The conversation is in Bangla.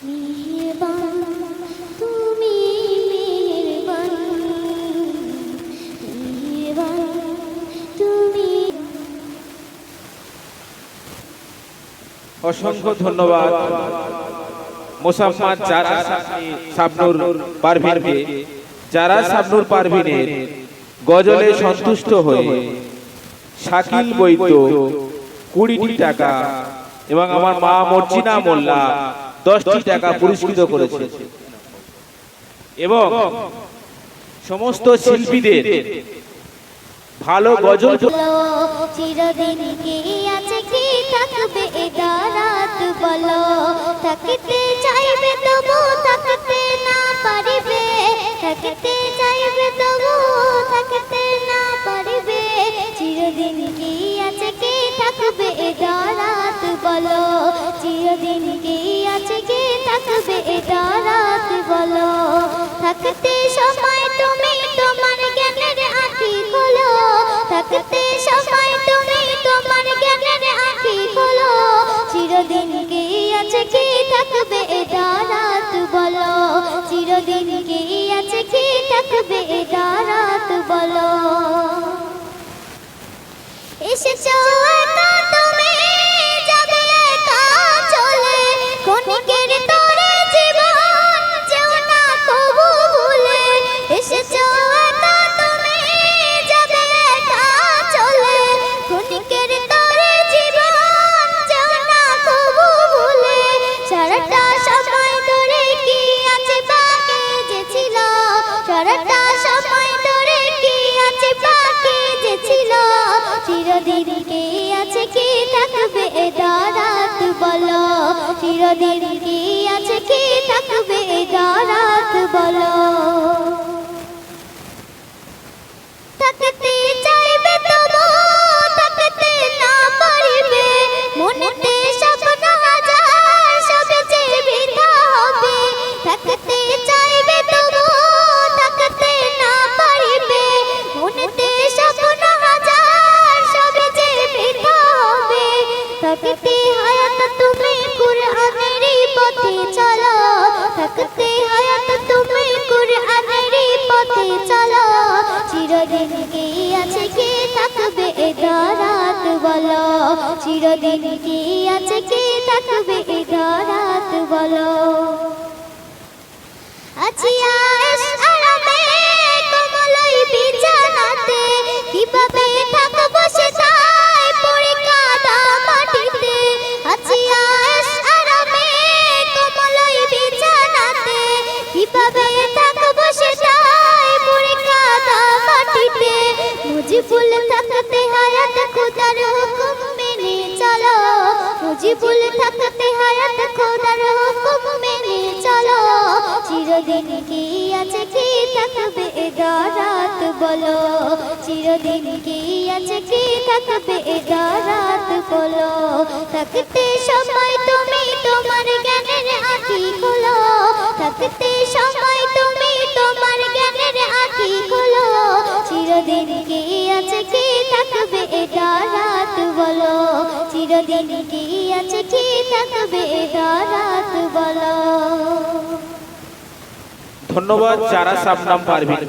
মেহেরবান তুমি মেহেরবান, মেহেরবান তুমি। অসংখ্য ধন্যবাদ মোসাম্মদ জারা শাবনূর পারভীনকে। জারা শাবনূর পারভীনের গজলে সন্তুষ্ট হয়ে শাকিল বৈদ্য 20টি টাকা এবং আমার মা মর্জিনা মোল্লা 10টি টাকা পুরস্কৃত করেছে এবং সমস্ত শিল্পীদের ভালো গজল চিরদিন কি আছে কি থাকবে এ রাত বলো, থাকতে চাইবে তবু থাকতে না পারিবে, থাকতে চাইবে তবু থাকতে না পারিবে। চিরদিন কি আছে কি থাকবে এ রাত বলো, চিরদিন কি আছে কি থাকবে এ রাত বলো। থাকতে সময় তুমি তোমার জ্ঞানের আঁখি খোলো, থাকতে সময় তুমি তোমার জ্ঞানের আঁখি খোলো। চিরদিন কি আছে কি থাকবে এ রাত বলো, চিরদিন কি আছে কি থাকবে এ রাত বলো। এসেছো তো তুমি যাবে একা চলে, ক্ষণিকের তোরে জীবন যেও না কবু ভুলে। এসেছো তো তুমি যাবে একা চলে, ক্ষণিকের তোরে জীবন যেও না কবু ভুলে। সারাটা সময় ধরে কি আছে বাকি যে ছিল, সারাটা সময় ধরে কি আছে বাকি যে ছিল। চিরদিন কি আছে কি থাকবে এ রাত বলো, চিরদিন কি আছে কি থাকবে এ রাত বলো। থাকতে চাইবে তবু থাকতে না পারিবে, মনেতে স্বপ্ন হাজার সবে যে বৃথা হবে। থাকতে চাইবে তবু থাকতে না পারিবে, মনেতে স্বপ্ন হাজার সবে যে বৃথা হবে। থাকতে হায়াত তুমি কুরআনেরই পথে চলো, থাকতে হায়াত তুমি কুরআনেরই পথে চলো। চিরদিন কি আছে কি থাকবে এ রাত বলো, চিরদিন কি আছে কি থাকবে এ রাত বলো। আছি আয়েশ আরামে কমলাই বিছানাতে, কিভাবে থাকবো সেটাই পড়ে কাদা মাটিতে। আছি আয়েশ আরামে কমলাই বিছানাতে, কিভাবে থাকবো সেটাই পড়ে কাদা মাটিতে। মুজিবুল থাকতে হায়াত খোদার হুকুম মেনে চলো, মুজিবুল থাকতে হায়াত খোদার হুকুম মেনে চলো। চিরদিন কি আছে কি থাকবে এ রাত বলো, চিরদিন কি আছে কি থাকবে এ রাত বলো। থাকতে সময় তুমি তোমার জ্ঞানের আঁখি খোলো, থাকতে সময় তুমি তোমার জ্ঞানের আঁখি খোলো। চিরদিন কি আছে কি থাকবে এ রাত বলো, চিরদিন কি আছে কি থাকবে এ রাত বলো। ধন্যবাদ জারা শাবনূর পারভীন।